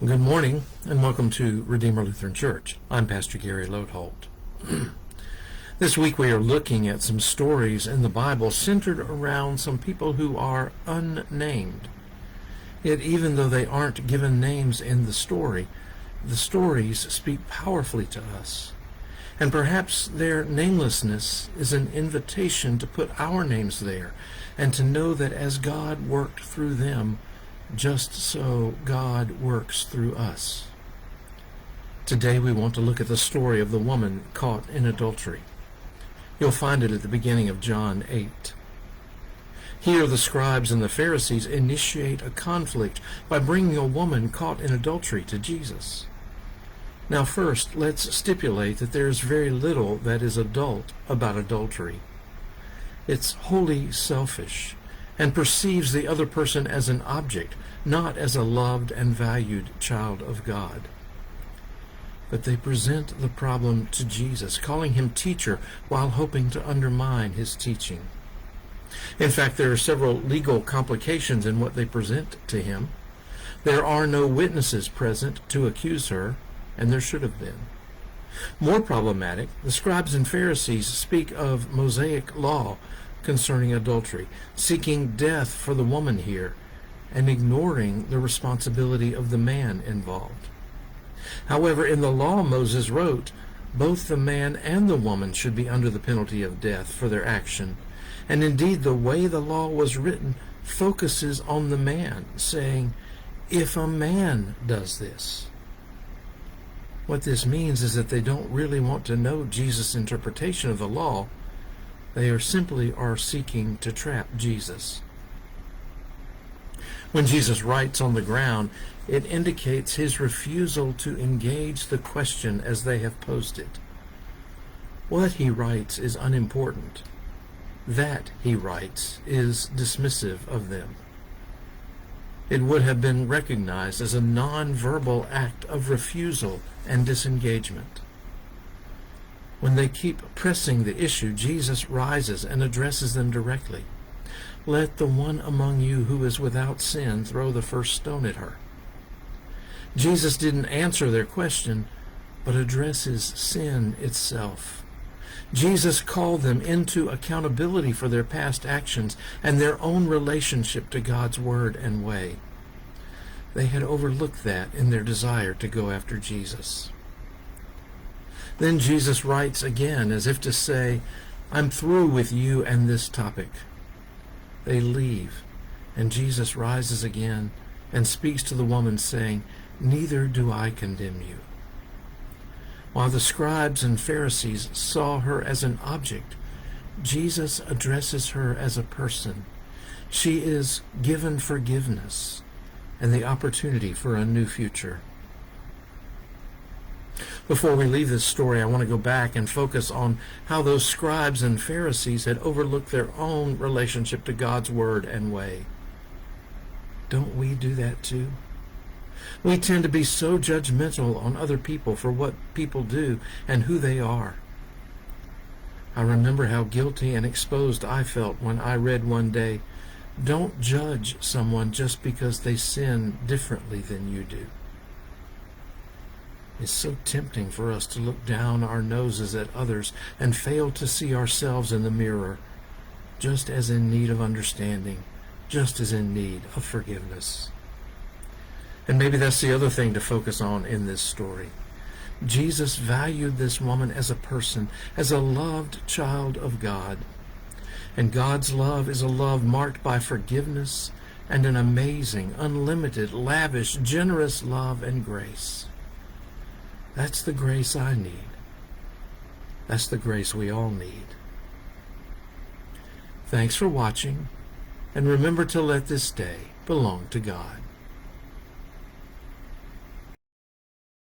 Good morning, and welcome to Redeemer Lutheran Church. I'm Pastor Gary Lodeholt. This week we are looking at some stories in the Bible centered around some people who are unnamed. Yet even though they aren't given names in the stories speak powerfully to us. And perhaps their namelessness is an invitation to put our names there and to know that as God worked through them, just so God works through us. Today we want to look at the story of the woman caught in adultery. You'll find it at the beginning of John 8. Here the scribes and the Pharisees initiate a conflict by bringing a woman caught in adultery to Jesus. Now first, let's stipulate that there is very little that is adult about adultery. It's wholly selfish and perceives the other person as an object, not as a loved and valued child of God. But they present the problem to Jesus, calling him teacher while hoping to undermine his teaching. In fact, there are several legal complications in what they present to him. There are no witnesses present to accuse her, and there should have been. More problematic, the scribes and Pharisees speak of Mosaic law concerning adultery, seeking death for the woman here, and ignoring the responsibility of the man involved. However, in the law Moses wrote, both the man and the woman should be under the penalty of death for their action, and indeed the way the law was written focuses on the man, saying, if a man does this. What this means is that they don't really want to know Jesus' interpretation of the law. They are simply seeking to trap Jesus. When Jesus writes on the ground, it indicates his refusal to engage the question as they have posed it. What he writes is unimportant. That he writes is dismissive of them. It would have been recognized as a non-verbal act of refusal and disengagement. When they keep pressing the issue, Jesus rises and addresses them directly. Let the one among you who is without sin throw the first stone at her. Jesus didn't answer their question, but addresses sin itself. Jesus called them into accountability for their past actions and their own relationship to God's word and way. They had overlooked that in their desire to go after Jesus. Then Jesus writes again, as if to say, I'm through with you and this topic. They leave, and Jesus rises again and speaks to the woman, saying, neither do I condemn you. While the scribes and Pharisees saw her as an object, Jesus addresses her as a person. She is given forgiveness and the opportunity for a new future. Before we leave this story, I want to go back and focus on how those scribes and Pharisees had overlooked their own relationship to God's word and way. Don't we do that too? We tend to be so judgmental on other people for what people do and who they are. I remember how guilty and exposed I felt when I read one day, don't judge someone just because they sin differently than you do. It's so tempting for us to look down our noses at others and fail to see ourselves in the mirror, just as in need of understanding, just as in need of forgiveness. And maybe that's the other thing to focus on in this story. Jesus valued this woman as a person, as a loved child of God. And God's love is a love marked by forgiveness and an amazing, unlimited, lavish, generous love and grace. That's the grace I need. That's the grace we all need. Thanks for watching, and remember to let this day belong to God.